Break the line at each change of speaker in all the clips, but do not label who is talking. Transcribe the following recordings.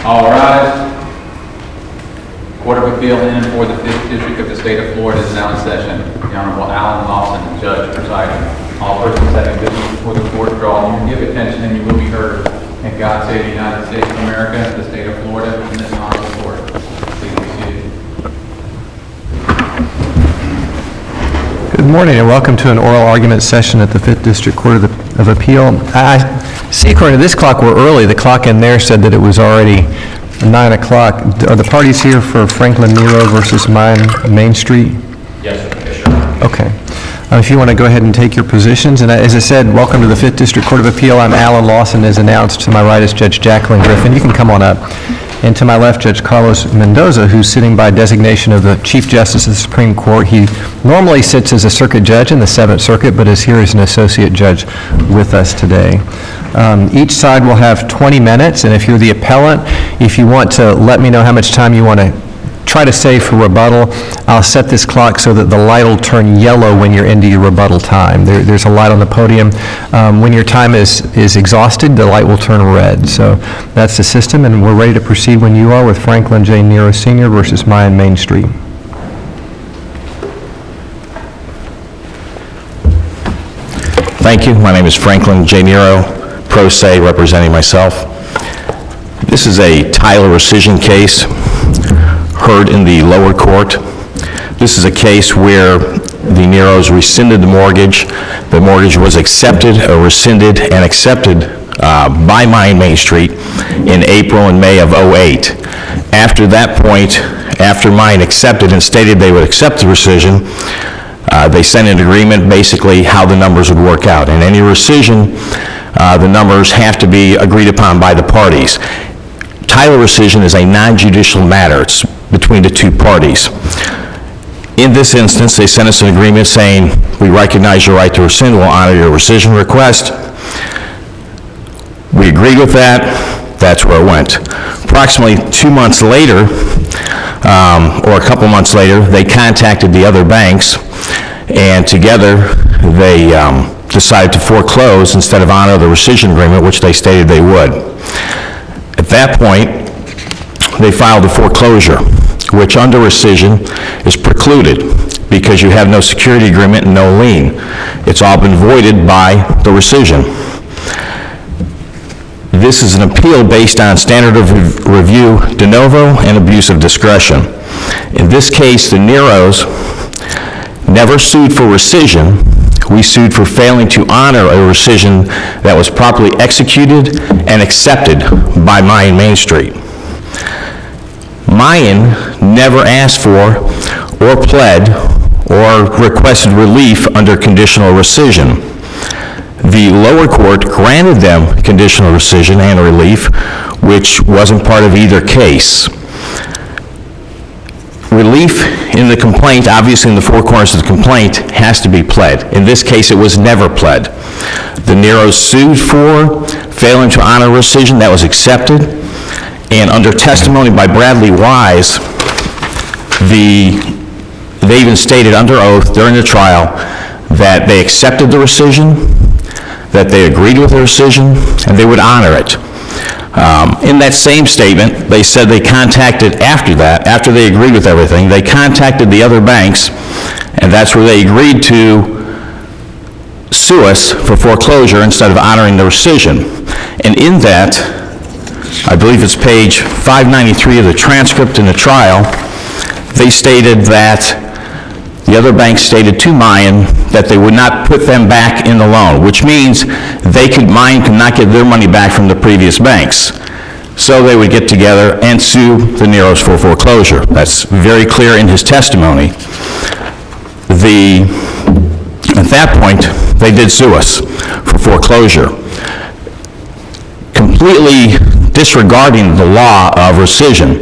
All rise. Court of Appeal in and for the 5th District of the State of Florida is now in session. The Honorable Alan Lawson, Judge, presiding. All persons having business before the court draw near, give attention, and you will be heard. And God save the United States of America and the State of Florida and this honorable court. Please be seated.
Good morning and welcome to an oral argument session at the 5th District Court of Appeal. I see according to this clock we're early. The clock in there said that it was already 9 o'clock. Are the parties here for Franklin NERO versus Main Street?
Yes, sir.
Okay. If you want to go ahead and take your positions. And as I said, welcome to the 5th District Court of Appeal. I'm Alan Lawson, as announced. To my right is Judge Jacqueline Griffin. You can come on up. And to my left, Judge Carlos Mendoza, who's sitting by designation of the Chief Justice of the Supreme Court. He normally sits as a circuit judge in the 7th Circuit, but is here as an associate judge with us today. Each side will have 20 minutes, and if you're the appellant, if you want to let me know how much time you want to try to save for rebuttal, I'll set this clock so that the light will turn yellow when you're into your rebuttal time. There's a light on the podium. When your time is exhausted, the light will turn red. So that's the system, and we're ready to proceed when you are with Franklin J. NERO Sr. versus MAYAN Main Street.
Thank you. My name is Franklin J. NERO, pro se, representing myself. This is a title rescission case heard in the lower court. This is a case where the NEROs rescinded the mortgage. The mortgage was accepted, or rescinded and accepted by MAI Main Street in April and May of '08. After that point, after MAI accepted and stated they would accept the rescission, they sent an agreement basically how the numbers would work out. In any rescission, the numbers have to be agreed upon by the parties. Title rescission is a non-judicial matter. It's between the two parties. In this instance, they sent us an agreement saying, we recognize your right to rescind, we'll honor your rescission request. We agreed with that. That's where it went. Approximately 2 months later, or a couple months later, they contacted the other banks, and together they decided to foreclose instead of honor the rescission agreement, which they stated they would. At that point, they filed a foreclosure, which under rescission is precluded because you have no security agreement and no lien. It's all been voided by the rescission. This is an appeal based on standard of review de novo and abuse of discretion. In this case, the NEROs never sued for rescission. We sued for failing to honor a rescission that was properly executed and accepted by MAYAN Main Street. MAYAN never asked for or pled or requested relief under conditional rescission. The lower court granted them conditional rescission and relief, which wasn't part of either case. Relief in the complaint, obviously in the four corners of the complaint, has to be pled. In this case, it was never pled. The NEROs sued for failing to honor rescission that was accepted, and under testimony by Bradley Wise, they even stated under oath during the trial that they accepted the rescission, that they agreed with the rescission, and they would honor it. In that same statement, they said they contacted after that, after they agreed with everything, they contacted the other banks, and that's where they agreed to sue us for foreclosure instead of honoring the rescission. And in that, I believe it's page 593 of the transcript in the trial, they stated that the other banks stated to MAYAN that they would not put them back in the loan, which means MAYAN could not get their money back from the previous banks. So they would get together and sue the NEROs for foreclosure. That's very clear in his testimony. At that point, they did sue us for foreclosure, completely disregarding the law of rescission.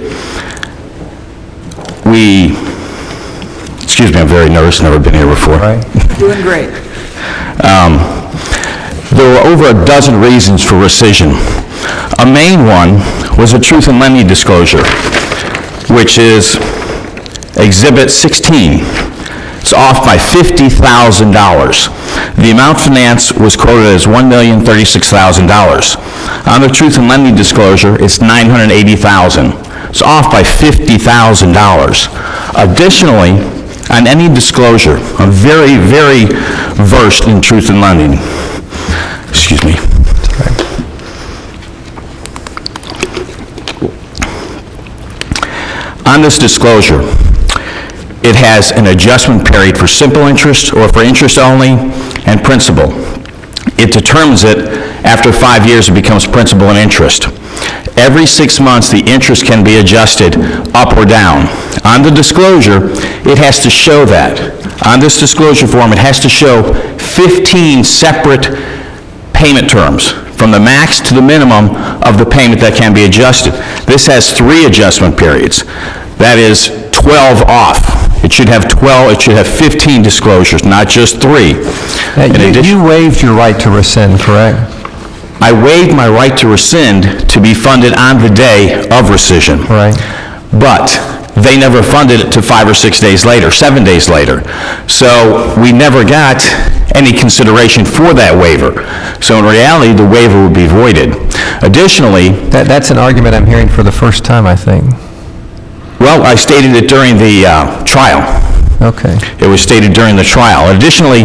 Excuse me, I'm very nervous, never been here before.
Right.
Doing great.
There were over a dozen reasons for rescission. A main one was a truth in lending disclosure, which is Exhibit 16. It's is off by $50,000. The amount financed was quoted as $1,036,000. On the truth in lending disclosure, it's $980,000. It's off by $50,000. Additionally, on any disclosure, I'm very, very versed in truth in lending. Excuse me. On this disclosure, it has an adjustment period for simple interest or for interest only and principal. It determines it after 5 years it becomes principal and interest. Every 6 months the interest can be adjusted up or down. On the disclosure, it has to show that. On this disclosure form, it has to show 15 separate payment terms, from the max to the minimum of the payment that can be adjusted. This has 3 adjustment periods. That is 12 off. It should have 12, it should have 15 disclosures, not just 3.
You waived your right to rescind, correct?
I waived my right to rescind to be funded on the day of rescission.
Right.
But they never funded it to 5 or 6 days later, 7 days later. So we never got any consideration for that waiver. So in reality, the waiver would be voided. Additionally,
That's an argument I'm hearing for the first time, I think.
well, I stated it during the trial.
Okay.
It was stated during the trial. Additionally,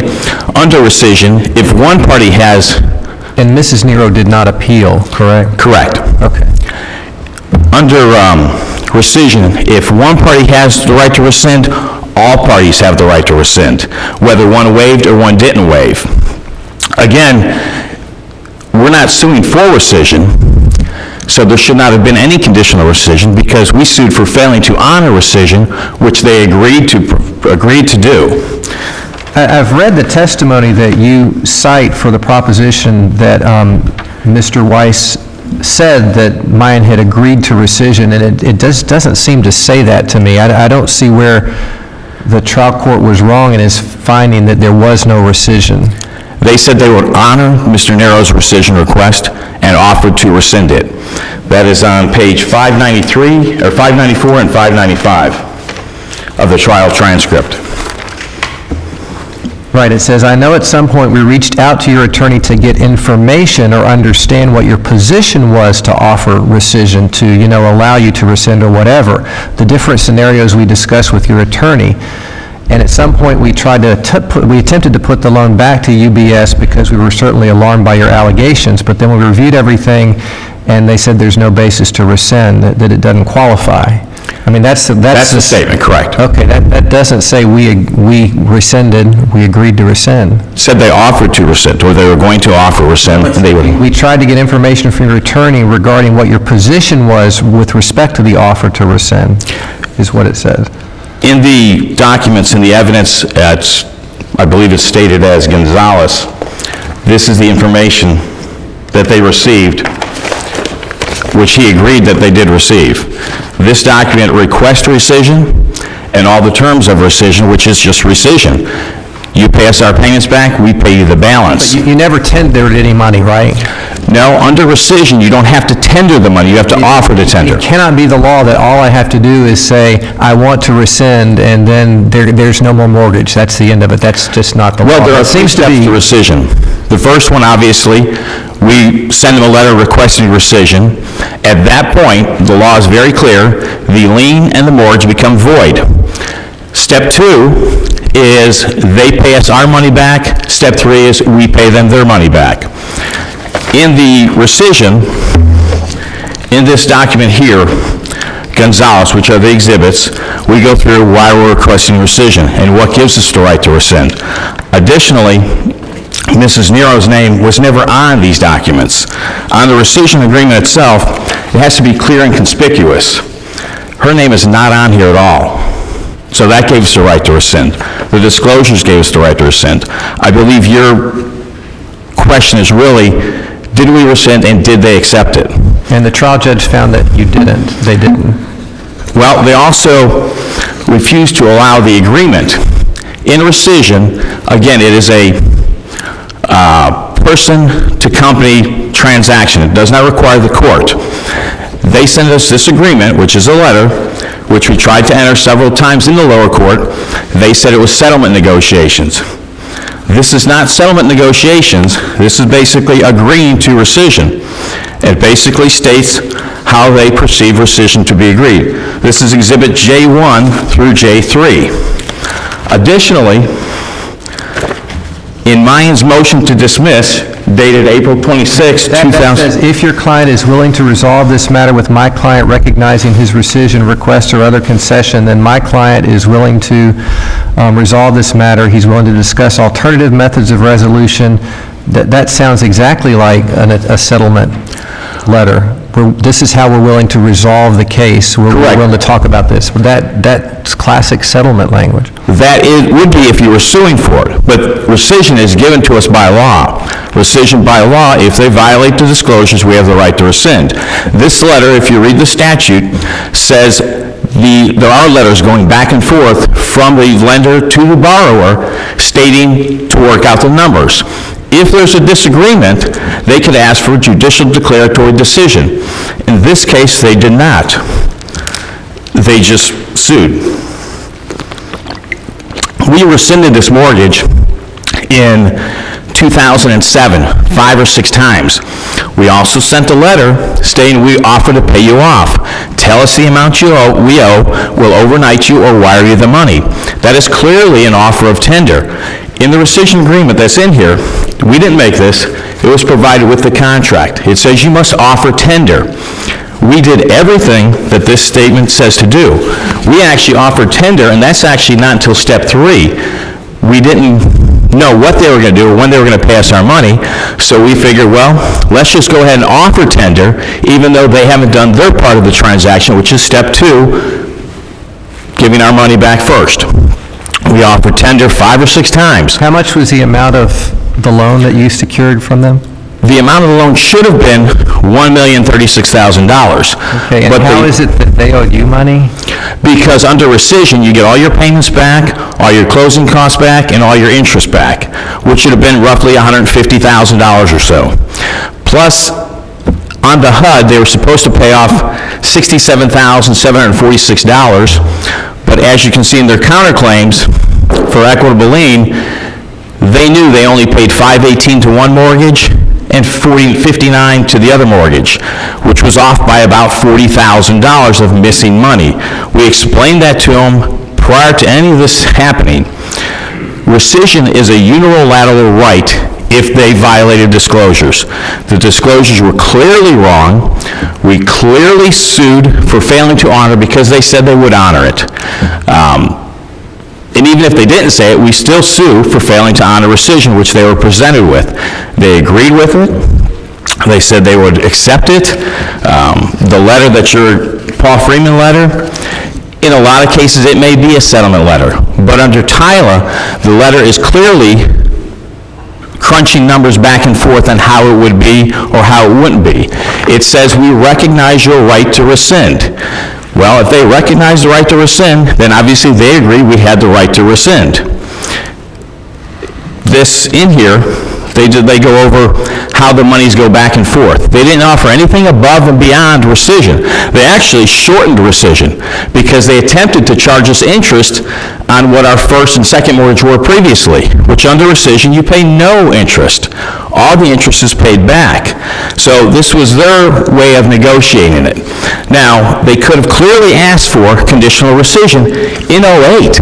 under rescission, if one party has...
And Mrs. Nero did not appeal, correct?
Correct.
Okay.
Under rescission, if one party has the right to rescind, all parties have the right to rescind, whether one waived or one didn't waive. Again, we're not suing for rescission, so there should not have been any conditional rescission because we sued for failing to honor rescission, which they agreed to do.
I've read the testimony that you cite for the proposition that Mr. Weiss said that Mayan had agreed to rescission, and it doesn't seem to say that to me. I don't see where the trial court was wrong in his finding that there was no rescission.
They said they would honor Mr. Nero's rescission request and offered to rescind it. That is on page 593, or 594 and 595 of the trial transcript.
Right, it says, "I know at some point we reached out to your attorney to get information or understand what your position was to offer rescission, to, allow you to rescind or whatever, the different scenarios we discussed with your attorney. And at some point, we attempted to put the loan back to UBS because we were certainly alarmed by your allegations, but then we reviewed everything, and they said there's no basis to rescind, that it doesn't qualify." I mean, that's
the statement, correct.
Okay, that doesn't say we rescinded, we agreed to rescind.
Said they offered to rescind, or they were going to offer rescind, and they would...
We tried to get information from your attorney regarding what your position was with respect to the offer to rescind, is what it says.
In the documents, in the evidence, I believe it's stated as Gonzalez, this is the information that they received, which he agreed that they did receive. This document requests rescission and all the terms of rescission, which is just rescission. You pay us our payments back, we pay you the balance.
But you never tendered any money, right?
No, under rescission, you don't have to tender the money, you have to offer to tender.
It cannot be the law that all I have to do is say, I want to rescind, and then there's no more mortgage. That's the end of it. That's just not the law.
Well, there are 3 steps to rescission. The first one, obviously, we send them a letter requesting rescission. At that point, the law is very clear, the lien and the mortgage become void. Step 2 is they pay us our money back. Step 3 is we pay them their money back. In the rescission, in this document here, Gonzalez, which are the exhibits, we go through why we're requesting rescission and what gives us the right to rescind. Additionally, Mrs. Nero's name was never on these documents. On the rescission agreement itself, it has to be clear and conspicuous. Her name is not on here at all. So that gave us the right to rescind. The disclosures gave us the right to rescind. I believe your question is really, did we rescind and did they accept it?
And the trial judge found that you didn't. They didn't. Well,
They also refused to allow the agreement. In rescission, again, it is a person-to-company transaction. It does not require the court. They sent us this agreement, which is a letter, which we tried to enter several times in the lower court. They said it was settlement negotiations. This is not settlement negotiations. This is basically agreeing to rescission. It basically states how they perceive rescission to be agreed. This is Exhibit J1 through J3. Additionally, in Mayan's motion to dismiss, dated April 26, 2000...
That says, if your client is willing to resolve this matter with my client recognizing his rescission request or other concession, then my client is willing to resolve this matter. He's willing to discuss alternative methods of resolution. That sounds exactly like a settlement letter. This is how we're willing to resolve the case. We're willing to talk about this. That's classic settlement language.
That would be if you were suing for it, but rescission is given to us by law. Rescission by law, if they violate the disclosures, we have the right to rescind. This letter, if you read the statute, says there are letters going back and forth from the lender to the borrower stating to work out the numbers. If there's a disagreement, they could ask for a judicial declaratory decision. In this case, they did not. They just sued. We rescinded this mortgage in 2007, 5 or 6 times. We also sent a letter stating we offer to pay you off. Tell us the amount we owe, we'll overnight you or wire you the money. That is clearly an offer of tender. In the rescission agreement that's in here, we didn't make this, it was provided with the contract. It says you must offer tender. We did everything that this statement says to do. We actually offered tender, and that's actually not until step 3. We didn't know what they were going to do or when they were going to pay us our money, so we figured, well, let's just go ahead and offer tender, even though they haven't done their part of the transaction, which is step 2, giving our money back first. We offered tender 5 or 6 times.
How much was the amount of the loan that you secured from them?
The amount of the loan should have been $1,036,000.
Okay, and how is it that they owed you money?
Because under rescission, you get all your payments back, all your closing costs back, and all your interest back, which should have been roughly $150,000 or so. Plus, on the HUD, they were supposed to pay off $67,746, but as you can see in their counterclaims for equitable lien, they knew they only paid $518 to one mortgage and $59 to the other mortgage, which was off by about $40,000 of missing money. We explained that to them prior to any of this happening. Rescission is a unilateral right if they violated disclosures. The disclosures were clearly wrong. We clearly sued for failing to honor because they said they would honor it. And even if they didn't say it, we still sue for failing to honor rescission, which they were presented with. They agreed with it. They said they would accept it. The letter that your Paul Freeman letter, in a lot of cases it may be a settlement letter, but under Tyler, the letter is clearly crunching numbers back and forth on how it would be or how it wouldn't be. It says we recognize your right to rescind. Well, if they recognize the right to rescind, then obviously they agree we had the right to rescind. This in here, they go over how the monies go back and forth. They didn't offer anything above and beyond rescission. They actually shortened rescission because they attempted to charge us interest on what our first and second mortgage were previously, which under rescission you pay no interest. All the interest is paid back. So this was their way of negotiating it. Now, they could have clearly asked for conditional rescission in 2008,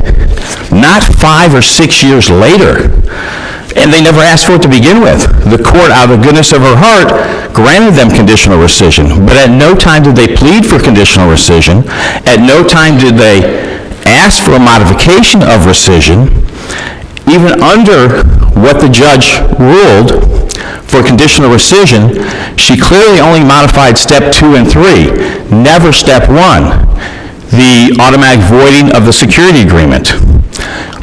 not 5 or 6 years later. And they never asked for it to begin with. The court, out of the goodness of her heart, granted them conditional rescission, but at no time did they plead for conditional rescission. At no time did they ask for a modification of rescission. Even under what the judge ruled for conditional rescission, she clearly only modified step 2 and 3, never step 1, the automatic voiding of the security agreement.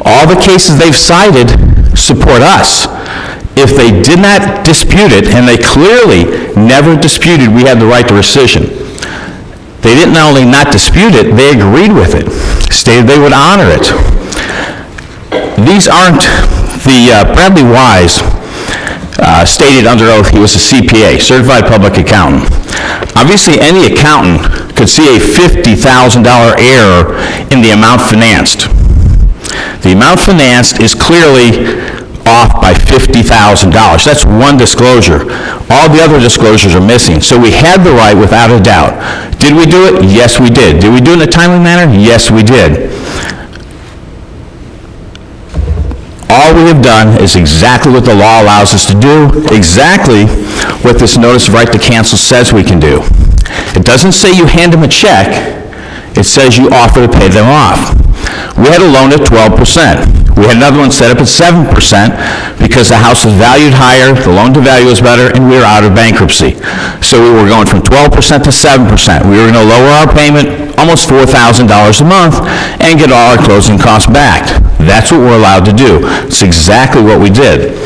All the cases they've cited support us. If they did not dispute it, and they clearly never disputed we had the right to rescission, they didn't only not dispute it, they agreed with it, stated they would honor it. These aren't the Bradley Wise stated under oath he was a CPA, Certified Public Accountant. Obviously, any accountant could see a $50,000 error in the amount financed. The amount financed is clearly off by $50,000. That's one disclosure. All the other disclosures are missing. So we had the right without a doubt. Did we do it? Yes, we did. Did we do it in a timely manner? Yes, we did. All we have done is exactly what the law allows us to do, exactly what this notice of right to cancel says we can do. It doesn't say you hand them a check, it says you offer to pay them off. We had a loan at 12%. We had another one set up at 7% because the house was valued higher, the loan to value was better, and we were out of bankruptcy. So we were going from 12% to 7%. We were going to lower our payment almost $4,000 a month and get all our closing costs back. That's what we're allowed to do. It's exactly what we did.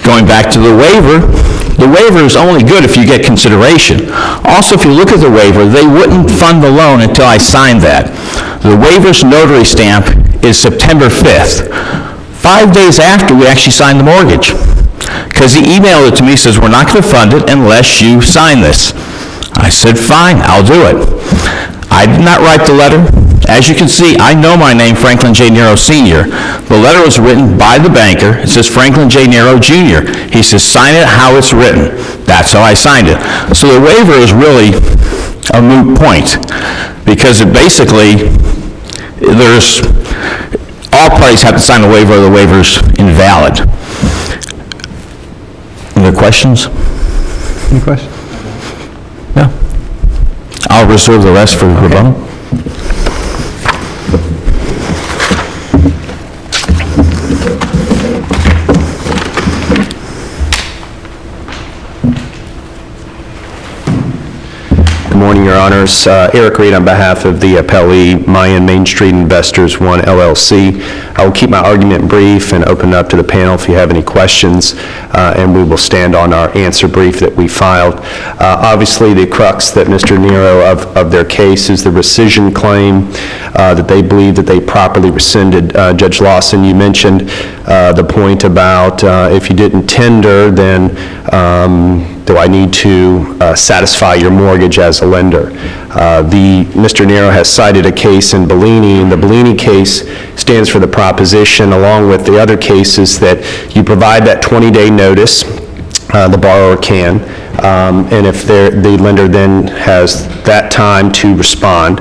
Going back to the waiver is only good if you get consideration. Also, if you look at the waiver, they wouldn't fund the loan until I signed that. The waiver's notary stamp is September 5th. 5 days after we actually signed the mortgage. Because he emailed it to me, says, we're not going to fund it unless you sign this. I said, fine, I'll do it. I did not write the letter. As you can see, I know my name, Franklin J. Nero Sr. The letter was written by the banker. It says Franklin J. Nero Jr. He says, sign it how it's written. That's how I signed it. So the waiver is really a moot point, because it basically, all parties have to sign the waiver or the waiver's invalid. Any questions?
Any questions?
No? I'll reserve the rest for rebuttal.
Good morning, Your Honors. Eric Reed on behalf of the appellee, MAYAN Main Street Investors 1 LLC. I will keep my argument brief and open up to the panel if you have any questions, and we will stand on our answer brief that we filed. Obviously, the crux that Mr. Nero of their case is the rescission claim that they believe that they properly rescinded. Judge Lawson, you mentioned the point about if you didn't tender, then do I need to satisfy your mortgage as a lender? Mr. Nero has cited a case in Bellini, and the Bellini case stands for the proposition, along with the other cases, that you provide that 20-day notice, the borrower can, and if the lender then has that time to respond,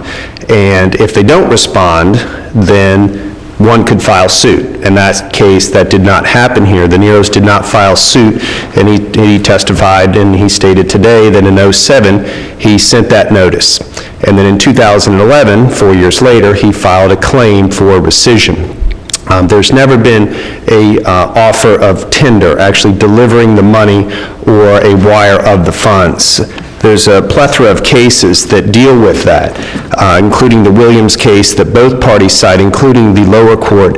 and if they don't respond, then one could file suit. In that case, that did not happen here. The Neros did not file suit, and he testified, and he stated today that in 2007, he sent that notice. And then in 2011, 4 years later, he filed a claim for rescission. There's never been a offer of tender, actually delivering the money or a wire of the funds. There's a plethora of cases that deal with that, including the Williams case that both parties cite, including the lower court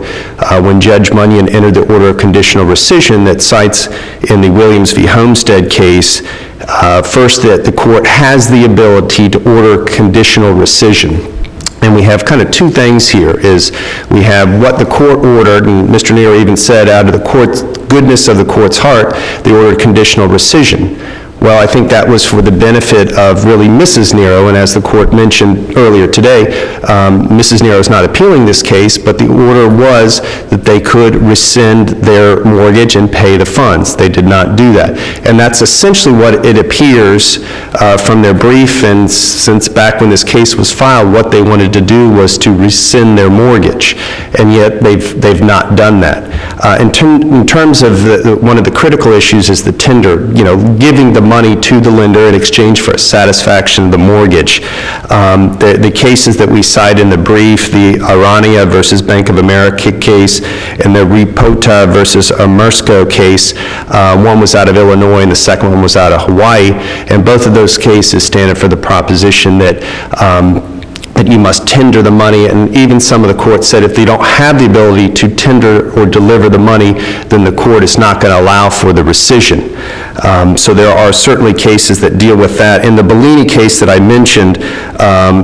when Judge Munyon entered the order of conditional rescission that cites in the Williams v. Homestead case, first that the court has the ability to order conditional rescission. And we have kind of two things here, is we have what the court ordered, and Mr. Nero even said out of the goodness of the court's heart, they ordered conditional rescission. Well, I think that was for the benefit of really Mrs. Nero, and as the court mentioned earlier today, Mrs. Nero is not appealing this case, but the order was that they could rescind their mortgage and pay the funds. They did not do that. And that's essentially what it appears from their brief, and since back when this case was filed, what they wanted to do was to rescind their mortgage, and yet they've not done that. In terms of one of the critical issues is the tender, giving the money to the lender in exchange for a satisfaction of the mortgage. The cases that we cite in the brief, the Arania versus Bank of America case and the Ripota versus Amersco case, one was out of Illinois and the second one was out of Hawaii, and both of those cases stand for the proposition that that you must tender the money, and even some of the courts said if they don't have the ability to tender or deliver the money, then the court is not going to allow for the rescission. So there are certainly cases that deal with that. In the Bellini case that I mentioned,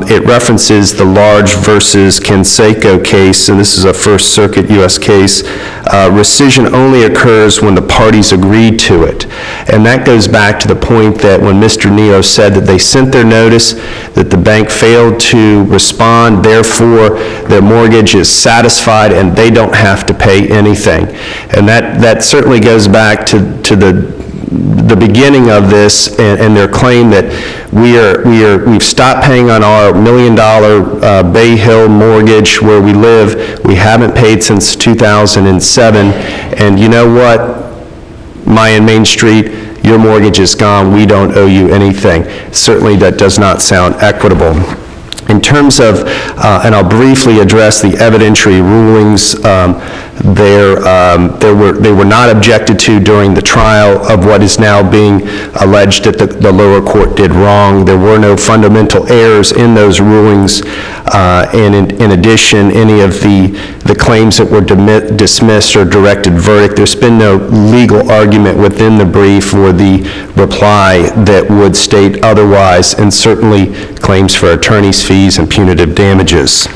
it references the Large versus Canseco case, and this is a First Circuit U.S. case. Rescission only occurs when the parties agreed to it. And that goes back to the point that when Mr. NERO said that they sent their notice, that the bank failed to respond, therefore their mortgage is satisfied and they don't have to pay anything. And that certainly goes back to the beginning of this and their claim that we've stopped paying on our $1 million Bay Hill mortgage where we live. We haven't paid since 2007. And you know what, MAYAN Main Street, your mortgage is gone. We don't owe you anything. Certainly that does not sound equitable. In terms of, and I'll briefly address the evidentiary rulings, they were not objected to during the trial of what is now being alleged that the lower court did wrong. There were no fundamental errors in those rulings. And in addition, any of the claims that were dismissed or directed verdict, there's been no legal argument within the brief or the reply that would state otherwise, and certainly claims for attorney's fees and punitive damages.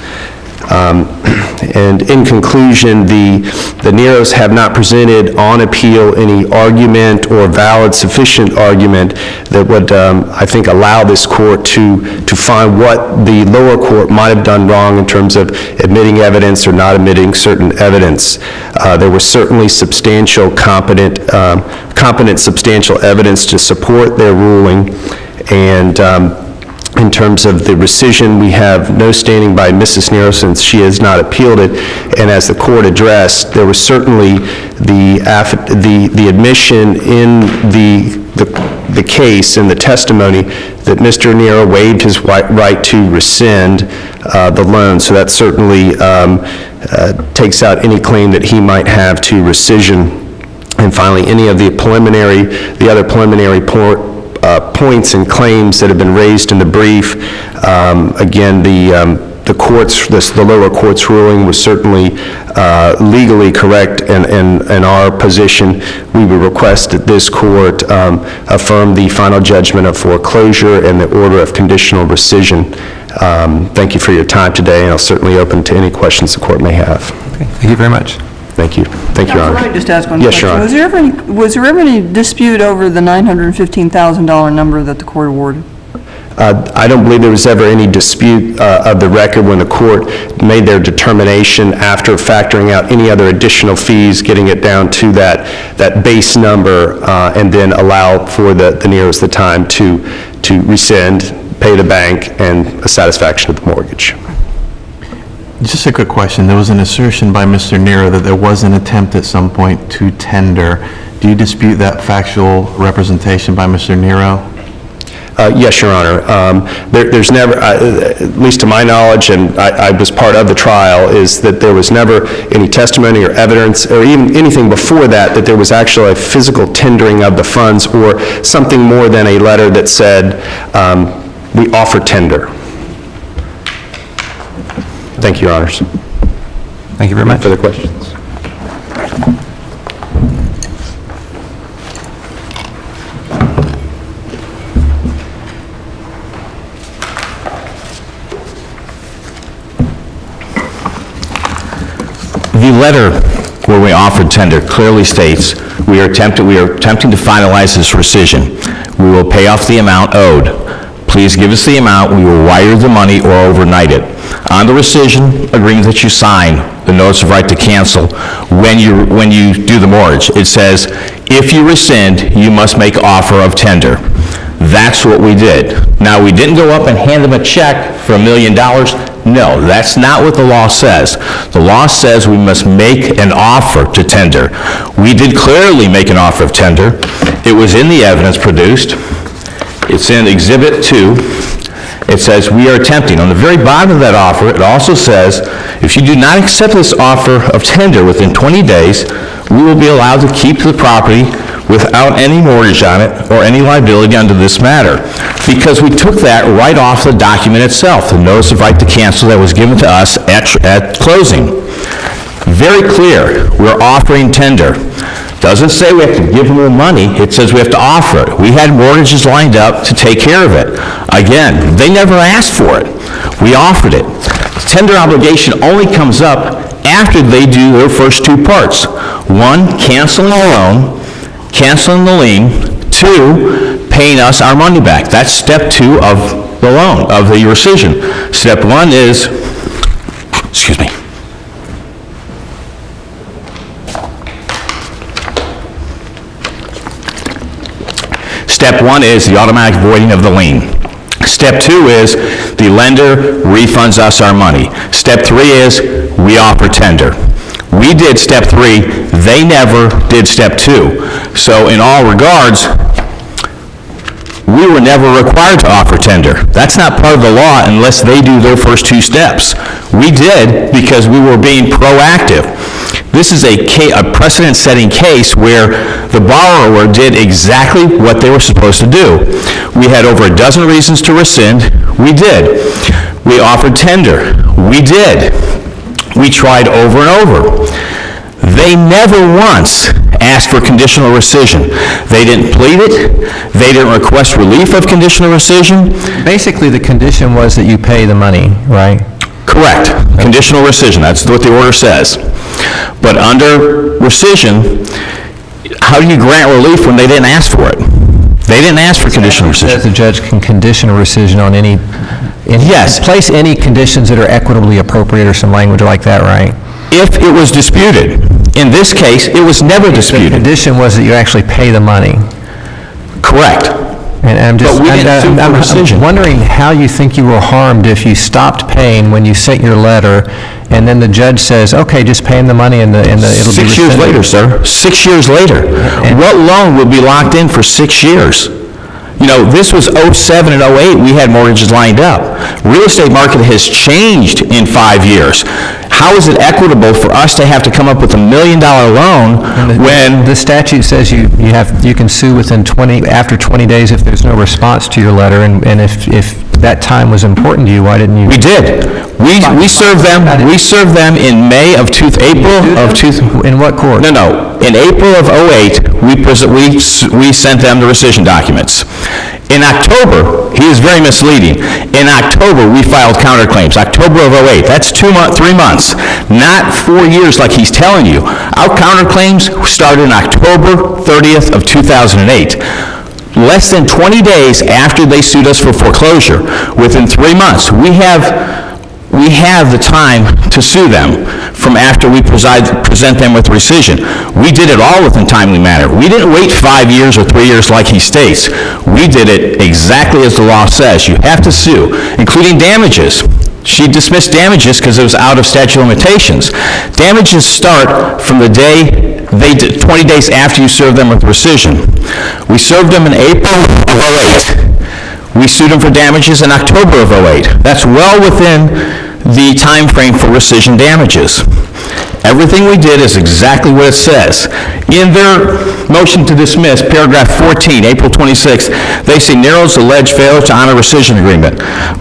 And in conclusion, the NEROs have not presented on appeal any argument or valid sufficient argument that would, I think, allow this court to find what the lower court might have done wrong in terms of admitting evidence or not admitting certain evidence. There was certainly substantial, competent substantial evidence to support their ruling, and in terms of the rescission, we have no standing by Mrs. NERO since she has not appealed it, and as the court addressed, there was certainly the admission in the case, in the testimony, that Mr. NERO waived his right to rescind the loan, so that certainly takes out any claim that he might have to rescission. And finally, any of the other preliminary points and claims that have been raised in the brief. Again, the lower court's ruling was certainly legally correct, and in our position, we would request that this court affirm the final judgment of foreclosure and the order of conditional rescission. Thank you for your time today, and I'll certainly open to any questions the court may have.
Okay, thank you very much.
Thank you. Thank you, Your Honor.
Can I just ask one
Yes,
question?
Your Honor.
Was there ever any dispute over the $915,000 number that the court awarded?
I don't believe there was ever any dispute of the record when the court made their determination after factoring out any other additional fees, getting it down to that base number, and then allow for the NEROs the time to rescind, pay the bank, and a satisfaction of the mortgage.
Just a quick question. There was an assertion by Mr. NERO that there was an attempt at some point to tender. Do you dispute that factual representation by Mr. NERO?
Yes, Your Honor. There's never, at least to my knowledge, and I was part of the trial, is that there was never any testimony or evidence or even anything before that there was actually a physical tendering of the funds or something more than a letter that said, we offer tender. Thank you, Your Honors.
Thank you very much.
Further questions?
The letter where we offered tender clearly states we are attempting to finalize this rescission. We will pay off the amount owed. Please give us the amount. We will wire the money or overnight it. On the rescission agreement that you sign, the notice of right to cancel, when you do the mortgage, it says, if you rescind, you must make offer of tender. That's what we did. Now, we didn't go up and hand them a check for $1 million. No, that's not what the law says. The law says we must make an offer to tender. We did clearly make an offer of tender. It was in the evidence produced. It's in Exhibit 2. It says, we are attempting. On the very bottom of that offer, it also says, if you do not accept this offer of tender within 20 days, we will be allowed to keep the property without any mortgage on it or any liability under this matter, because we took that right off the document itself, the notice of right to cancel that was given to us at closing. Very clear, we're offering tender. Doesn't say we have to give them the money, it says we have to offer it. We had mortgages lined up to take care of it. Again, they never asked for it. We offered it. Tender obligation only comes up after they do their first two parts. One, canceling the loan, canceling the lien. Two, paying us our money back. That's step 2 of the loan, of the rescission. Step 1 is, excuse me. Step 1 is the automatic voiding of the lien. Step 2 is the lender refunds us our money. Step 3 is we offer tender. We did step 3, they never did step 2. So in all regards, we were never required to offer tender. That's not part of the law unless they do their first 2 steps. We did because we were being proactive. This is a precedent-setting case where the borrower did exactly what they were supposed to do. We had over a dozen reasons to rescind. We did. We offered tender. We did. We tried over and over. They never once asked for conditional rescission. They didn't plead it. They didn't request relief of conditional rescission.
Basically, the condition was that you pay the money, right?
Correct. Conditional rescission. That's what the order says. But under rescission, how do you grant relief when they didn't ask for it? They didn't ask for conditional rescission.
The judge can condition a rescission on any,
Yes.
place any conditions that are equitably appropriate or some language like that, right?
If it was disputed. In this case, it was never
The
disputed.
condition was that you actually pay the money.
Correct.
And I'm just,
But we didn't sue for rescission.
I'm wondering how you think you were harmed if you stopped paying when you sent your letter, and then the judge says, okay, just pay him the money and it'll be
6 years
rescinded.
later, sir. 6 years later. What loan would be locked in for 6 years? You know, this was 07 and 08, we had mortgages lined up. Real estate market has changed in 5 years. How is it equitable for us to have to come up with $1 million loan when...
The statute says you can sue within after 20 days if there's no response to your letter, and if that time was important to you, why didn't you?
We did. We served them in May of April of...
In what court?
No. In April of 08, we sent them the rescission documents. In October, he is very misleading. In October, we filed counterclaims. October of 08. That's 3 months, not 4 years like he's telling you. Our counterclaims started in October 30th of 2008. Less than 20 days after they sued us for foreclosure, within 3 months, we have the time to sue them from after we present them with rescission. We did it all within timely manner. We didn't wait 5 years or 3 years like he states. We did it exactly as the law says. You have to sue, including damages. She dismissed damages because it was out of statute of limitations. Damages start from the day 20 days after you serve them with rescission. We served them in April of 08. We sued them for damages in October of 08. That's well within the time frame for rescission damages. Everything we did is exactly what it says. In their motion to dismiss, paragraph 14, April 26th, they say NERO's alleged failure to honor rescission agreement.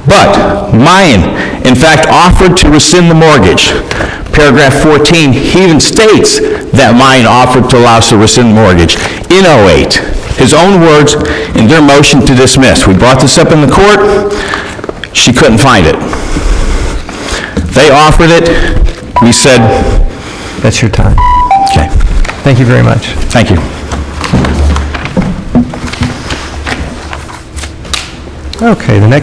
But MAYAN, in fact, offered to rescind the mortgage. Paragraph 14, he even states that MAYAN offered to allow us to rescind the mortgage in 08. His own words in their motion to dismiss. We brought this up in the court. She couldn't find it. They offered it. We said...
That's your time.
Okay.
Thank you very much.
Thank you.
Okay, the next